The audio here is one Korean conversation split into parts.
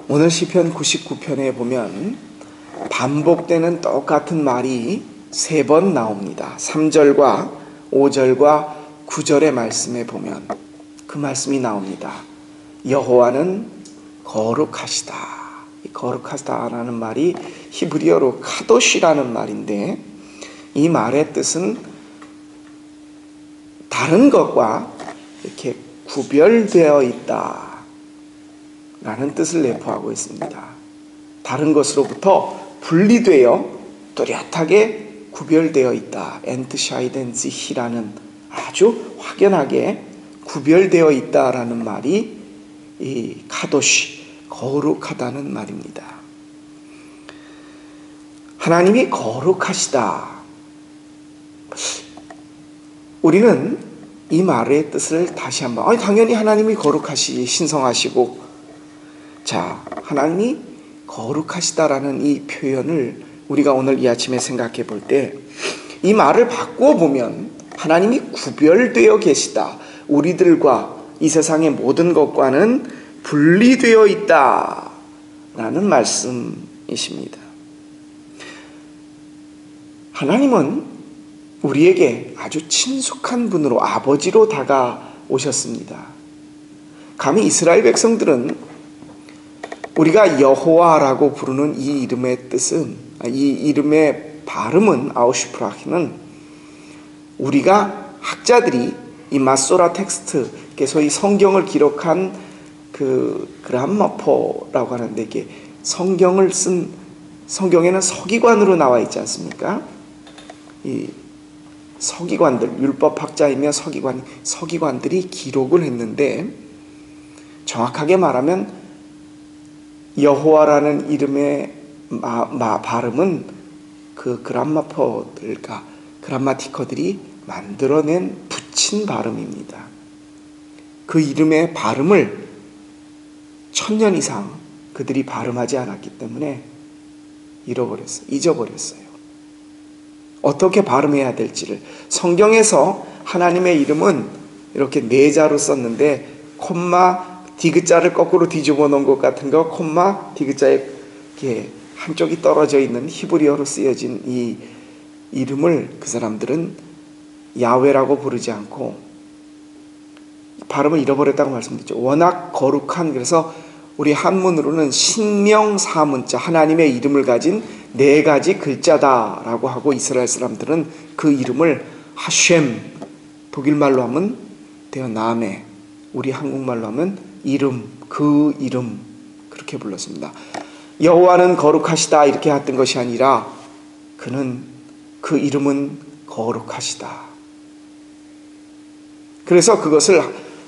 오늘 시편 99편에 보면 반복되는 똑같은 말이 3번 나옵니다. 3절과 5절과 9절의 말씀에 보면 그 말씀이 나옵니다. 여호와는 거룩하시다. 이 거룩하다라는 말이 히브리어로 카도시라는 말인데, 이 말의 뜻은 다른 것과 이렇게 구별되어 있다 라는 뜻을 내포하고 있습니다. 다른 것으로부터 분리되어 뚜렷하게 구별되어 있다. 엔트샤이덴지히라는 아주 확연하게 구별되어 있다라는 말이 이 카도시, 거룩하다는 말입니다. 하나님이 거룩하시다. 우리는 이 말의 뜻을 다시 한번, 당연히 하나님이 거룩하시, 신성하시고, 자, 하나님이 거룩하시다라는 이 표현을 우리가 오늘 이 아침에 생각해 볼 때, 이 말을 바꾸어 보면 하나님이 구별되어 계시다. 우리들과 이 세상의 모든 것과는 분리되어 있다라는 말씀이십니다. 하나님은 우리에게 아주 친숙한 분으로, 아버지로 다가오셨습니다. 감히 이스라엘 백성들은 우리가 여호와라고 부르는 이 이름의 뜻은, 이 이름의 발음은, 아우슈프라히는 우리가 학자들이 이 마소라 텍스트, 소위 성경을 기록한 그 그람마포라고 하는데, 이게 성경을 쓴, 성경에는 서기관으로 나와 있지 않습니까? 이 서기관들, 율법학자이며 서기관들이 기록을 했는데, 정확하게 말하면 여호와라는 이름의 발음은 그 그람마티커들이 만들어낸 붙인 발음입니다. 그 이름의 발음을 1000년 이상 그들이 발음하지 않았기 때문에 잊어버렸어요. 어떻게 발음해야 될지를. 성경에서 하나님의 이름은 이렇게 4자로 썼는데, 콤마 디귿자를 거꾸로 뒤집어 놓은 것 같은 거, 콤마 디귿자에 이렇게 한쪽이 떨어져 있는 히브리어로 쓰여진 이 이름을 그 사람들은 야훼라고 부르지 않고 발음을 잃어버렸다고 말씀드렸죠. 워낙 거룩한, 그래서 우리 한문으로는 신명사문자, 하나님의 이름을 가진 4가지 글자다라고 하고, 이스라엘 사람들은 그 이름을 하셴, 독일말로 하면 데어나메, 우리 한국말로 하면 이름, 그 이름, 그렇게 불렀습니다. 여호와는 거룩하시다 이렇게 했던 것이 아니라, 그 이름은 거룩하시다. 그래서 그것을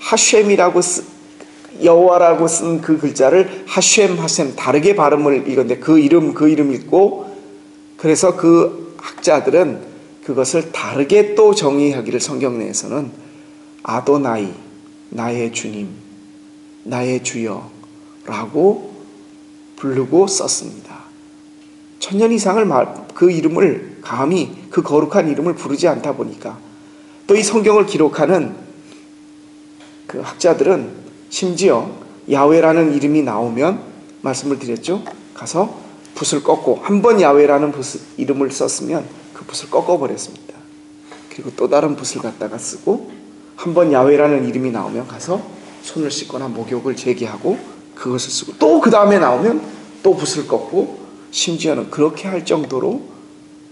하셴이라고 여호와라고 쓴 그 글자를 하셴 다르게 발음을 읽었는데, 그 이름 읽고, 그래서 그 학자들은 그것을 다르게 또 정의하기를, 성경 내에서는 아도나이, 나의 주님, 나의 주여라고 부르고 썼습니다. 1000년 이상을 그 이름을 감히, 그 거룩한 이름을 부르지 않다 보니까, 또 이 성경을 기록하는 그 학자들은 심지어 야훼라는 이름이 나오면, 말씀을 드렸죠, 가서 붓을 꺾고, 한번 야훼라는 이름을 썼으면 그 붓을 꺾어버렸습니다. 그리고 또 다른 붓을 갖다가 쓰고, 한번 야훼라는 이름이 나오면 가서 손을 씻거나 목욕을 재개하고 그것을 쓰고, 또 그 다음에 나오면 또 붓을 꺾고, 심지어는 그렇게 할 정도로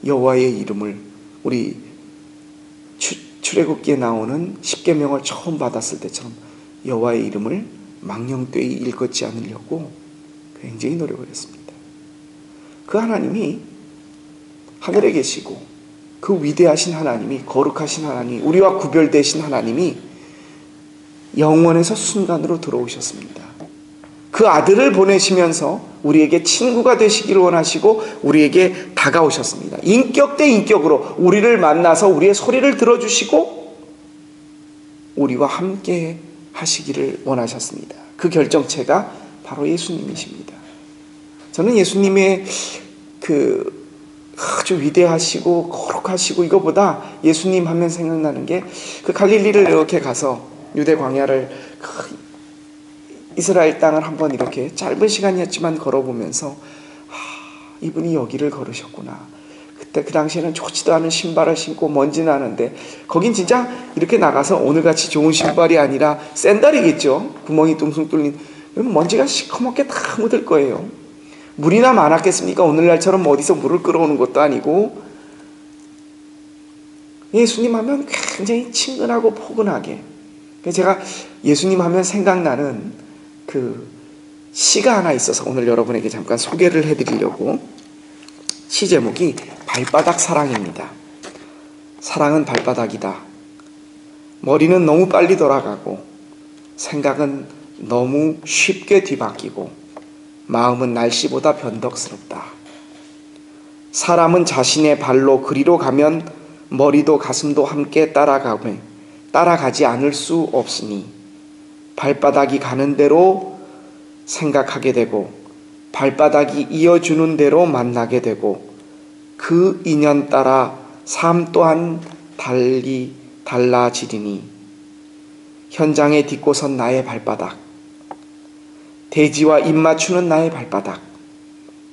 여호와의 이름을, 우리 출애굽기에 나오는 십계명을 처음 받았을 때처럼 여호와의 이름을 망령되이 일컫지 않으려고 굉장히 노력을 했습니다. 그 하나님이 하늘에 계시고, 그 위대하신 하나님이, 거룩하신 하나님, 우리와 구별되신 하나님이 영원에서 순간으로 들어오셨습니다. 그 아들을 보내시면서 우리에게 친구가 되시기를 원하시고 우리에게 다가오셨습니다. 인격 대 인격으로 우리를 만나서 우리의 소리를 들어주시고 우리와 함께 하시기를 원하셨습니다. 그 결정체가 바로 예수님이십니다. 저는 예수님의 그 아주 위대하시고 거룩하시고, 이거보다 예수님 하면 생각나는 게, 그 갈릴리를 이렇게 가서 유대 광야를 이스라엘 땅을 한번 이렇게 짧은 시간이었지만 걸어보면서 이분이 여기를 걸으셨구나. 그때 그 당시에는 좋지도 않은 신발을 신고 먼지 나는데 거긴 진짜 이렇게 나가서 오늘같이 좋은 신발이 아니라 샌들이겠죠. 구멍이 뚱숭 뚫린. 그럼 먼지가 시커멓게 다 묻을 거예요. 물이나 많았겠습니까? 오늘날처럼 어디서 물을 끌어오는 것도 아니고. 예수님 하면 굉장히 친근하고 포근하게. 제가 예수님 하면 생각나는 그 시가 하나 있어서 오늘 여러분에게 잠깐 소개를 해드리려고. 시 제목이 발바닥 사랑입니다. 사랑은 발바닥이다. 머리는 너무 빨리 돌아가고 생각은 너무 쉽게 뒤바뀌고 마음은 날씨보다 변덕스럽다. 사람은 자신의 발로 그리로 가면 머리도 가슴도 함께 따라가지 않을 수 없으니 발바닥이 가는 대로 생각하게 되고 발바닥이 이어주는 대로 만나게 되고 그 인연 따라 삶 또한 달라지리니 현장에 딛고선 나의 발바닥, 대지와 입맞추는 나의 발바닥,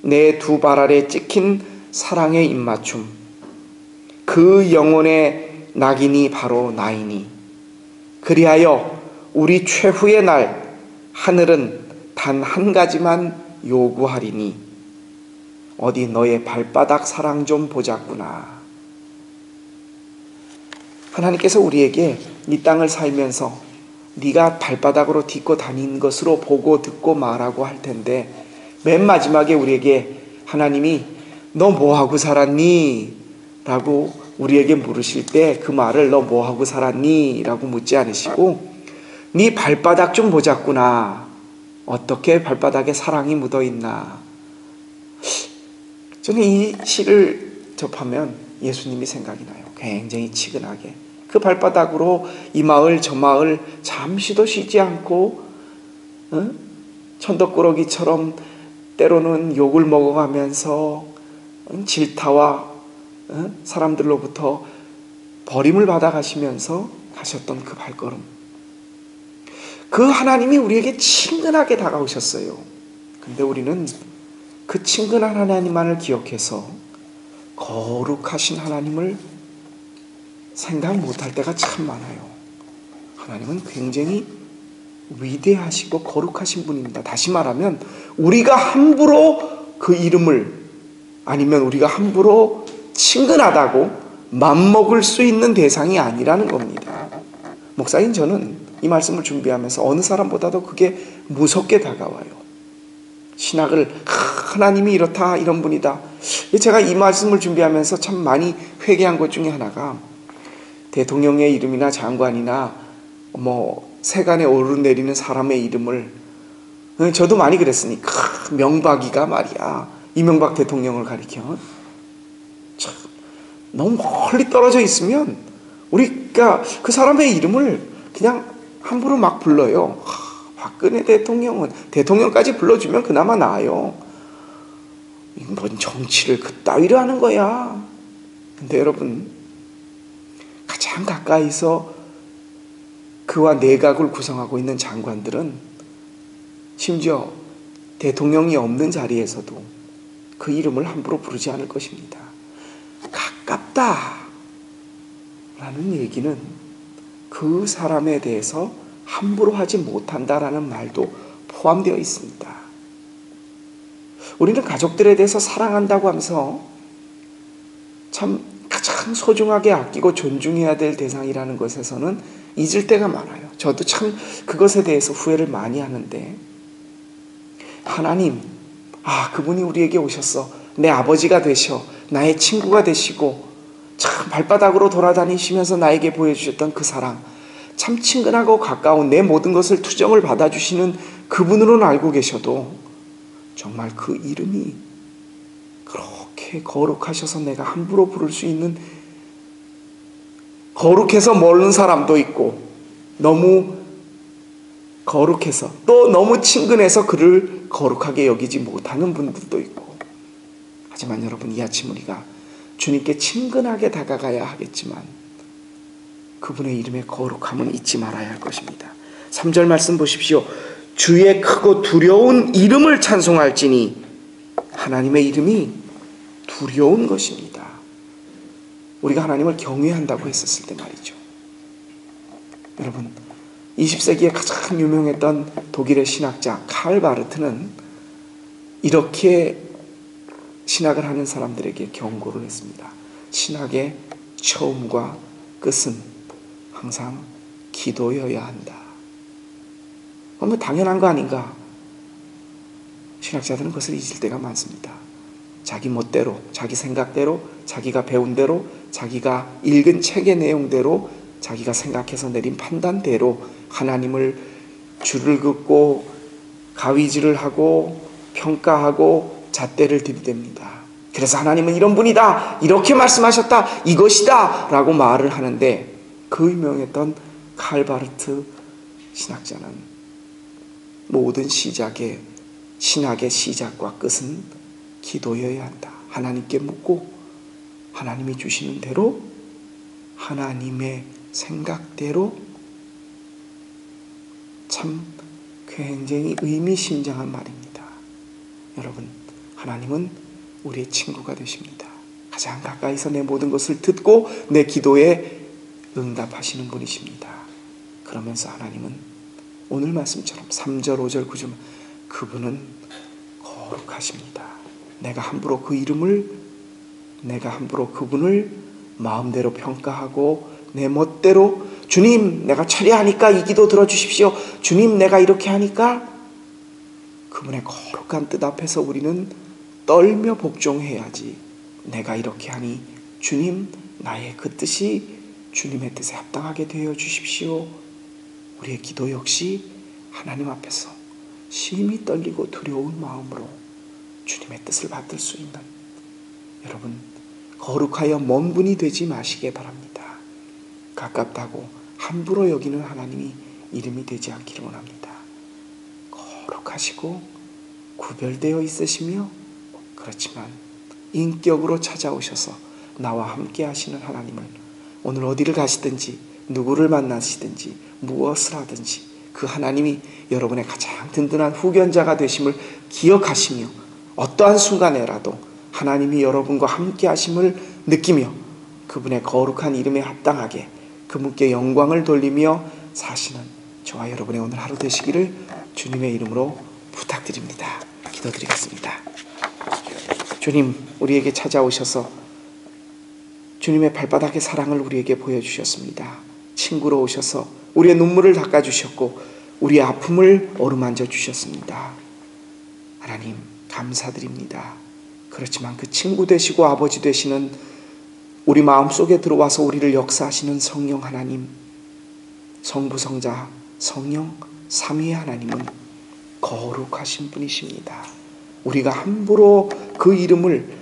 내 두 발 아래 찍힌 사랑의 입맞춤, 그 영혼의 낙인이 바로 나이니 그리하여 우리 최후의 날 하늘은 단 한 가지만 요구하리니 어디 너의 발바닥 사랑 좀 보자꾸나. 하나님께서 우리에게 이 땅을 살면서 네가 발바닥으로 딛고 다닌 것으로 보고 듣고 말하고 할 텐데 맨 마지막에 우리에게 하나님이 너 뭐하고 살았니? 라고 우리에게 물으실 때 그 말을 너 뭐하고 살았니? 라고 묻지 않으시고 네 발바닥 좀 보자꾸나. 어떻게 발바닥에 사랑이 묻어있나. 저는 이 시를 접하면 예수님이 생각이 나요. 굉장히 치근하게 그 발바닥으로 이 마을 저 마을 잠시도 쉬지 않고 천덕꾸러기처럼 때로는 욕을 먹어가면서 질타와 사람들로부터 버림을 받아가시면서 가셨던 그 발걸음. 그 하나님이 우리에게 친근하게 다가오셨어요. 근데 우리는 그 친근한 하나님만을 기억해서 거룩하신 하나님을 생각 못할 때가 참 많아요. 하나님은 굉장히 위대하시고 거룩하신 분입니다. 다시 말하면 우리가 함부로 그 이름을 아니면 우리가 함부로 친근하다고 맘먹을 수 있는 대상이 아니라는 겁니다. 목사인 저는 이 말씀을 준비하면서 어느 사람보다도 그게 무섭게 다가와요. 신학을 하나님이 이렇다 이런 분이다. 제가 이 말씀을 준비하면서 참 많이 회개한 것 중에 하나가 대통령의 이름이나 장관이나 세간에 오르내리는 사람의 이름을 저도 많이 그랬으니까 명박이가 말이야 이명박 대통령을 가리켜 참 너무 멀리 떨어져 있으면 우리가 그 사람의 이름을 그냥 함부로 막 불러요. 박근혜 대통령은 대통령까지 불러주면 그나마 나아요. 뭔 정치를 그따위로 하는 거야. 근데 여러분 가장 가까이서 그와 내각을 구성하고 있는 장관들은 심지어 대통령이 없는 자리에서도 그 이름을 함부로 부르지 않을 것입니다. 가깝다 라는 얘기는 그 사람에 대해서 함부로 하지 못한다라는 말도 포함되어 있습니다. 우리는 가족들에 대해서 사랑한다고 하면서 참 가장 소중하게 아끼고 존중해야 될 대상이라는 것에서는 잊을 때가 많아요. 저도 참 그것에 대해서 후회를 많이 하는데 하나님, 그분이 우리에게 오셨어. 내 아버지가 되셔. 나의 친구가 되시고 참 발바닥으로 돌아다니시면서 나에게 보여주셨던 그 사랑, 참 친근하고 가까운 내 모든 것을 투정을 받아주시는 그분으로는 알고 계셔도 정말 그 이름이 그렇게 거룩하셔서 내가 함부로 부를 수 있는, 거룩해서 모르는 사람도 있고 너무 거룩해서 또 너무 친근해서 그를 거룩하게 여기지 못하는 분들도 있고, 하지만 여러분 이 아침 우리가 주님께 친근하게 다가가야 하겠지만 그분의 이름의 거룩함은 잊지 말아야 할 것입니다. 3절 말씀 보십시오. 주의 크고 두려운 이름을 찬송할지니 하나님의 이름이 두려운 것입니다. 우리가 하나님을 경외한다고 했었을 때 말이죠. 여러분, 20세기에 가장 유명했던 독일의 신학자 칼 바르트는 이렇게 신학을 하는 사람들에게 경고를 했습니다. 신학의 처음과 끝은 항상 기도여야 한다. 뭐 당연한 거 아닌가? 신학자들은 그것을 잊을 때가 많습니다. 자기 멋대로, 자기 생각대로, 자기가 배운 대로, 자기가 읽은 책의 내용대로, 자기가 생각해서 내린 판단대로 하나님을 줄을 긋고 가위질을 하고 평가하고 잣대를 들이댑니다. 그래서 하나님은 이런 분이다, 이렇게 말씀하셨다, 이것이다 라고 말을 하는데, 그 유명했던 칼 바르트 신학자는 모든 신학의 시작과 끝은 기도여야 한다. 하나님께 묻고 하나님이 주시는 대로, 하나님의 생각대로. 참 굉장히 의미심장한 말입니다. 여러분, 하나님은 우리의 친구가 되십니다. 가장 가까이서 내 모든 것을 듣고 내 기도에 응답하시는 분이십니다. 그러면서 하나님은 오늘 말씀처럼 3절, 5절, 9절 그분은 거룩하십니다. 내가 함부로 그분을 마음대로 평가하고 내 멋대로, 주님 내가 처리하니까 이 기도 들어주십시오, 주님 내가 이렇게 하니까, 그분의 거룩한 뜻 앞에서 우리는 떨며 복종해야지. 내가 이렇게 하니 주님 나의 그 뜻이 주님의 뜻에 합당하게 되어 주십시오. 우리의 기도 역시 하나님 앞에서 심히 떨리고 두려운 마음으로 주님의 뜻을 받들 수 있는, 여러분 거룩하여 먼 분이 되지 마시기 바랍니다. 가깝다고 함부로 여기는 하나님이 이름이 되지 않기를 원합니다. 거룩하시고 구별되어 있으시며, 그렇지만 인격으로 찾아오셔서 나와 함께 하시는 하나님을, 오늘 어디를 가시든지 누구를 만나시든지 무엇을 하든지 그 하나님이 여러분의 가장 든든한 후견자가 되심을 기억하시며, 어떠한 순간에라도 하나님이 여러분과 함께 하심을 느끼며 그분의 거룩한 이름에 합당하게 그분께 영광을 돌리며 사시는 저와 여러분의 오늘 하루 되시기를 주님의 이름으로 부탁드립니다. 기도드리겠습니다. 주님, 우리에게 찾아오셔서 주님의 발바닥의 사랑을 우리에게 보여주셨습니다. 친구로 오셔서 우리의 눈물을 닦아주셨고 우리의 아픔을 어루만져 주셨습니다. 하나님 감사드립니다. 그렇지만 그 친구 되시고 아버지 되시는 우리 마음속에 들어와서 우리를 역사하시는 성령 하나님, 성부 성자 성령 삼위의 하나님은 거룩하신 분이십니다. 우리가 함부로 그 이름을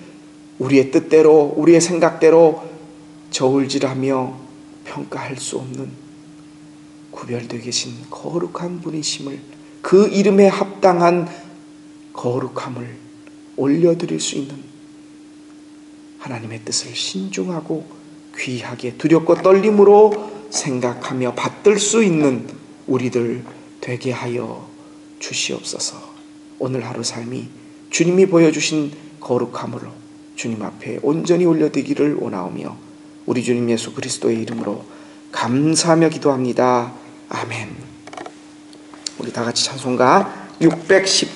우리의 뜻대로 우리의 생각대로 저울질하며 평가할 수 없는 구별되어 계신 거룩한 분이심을, 그 이름에 합당한 거룩함을 올려드릴 수 있는 하나님의 뜻을 신중하고 귀하게 두렵고 떨림으로 생각하며 받들 수 있는 우리들 되게 하여 주시옵소서. 오늘 하루 삶이 주님이 보여주신 거룩함으로 주님 앞에 온전히 올려드리기를 원하오며 우리 주님 예수 그리스도의 이름으로 감사하며 기도합니다. 아멘. 우리 다 같이 찬송가 610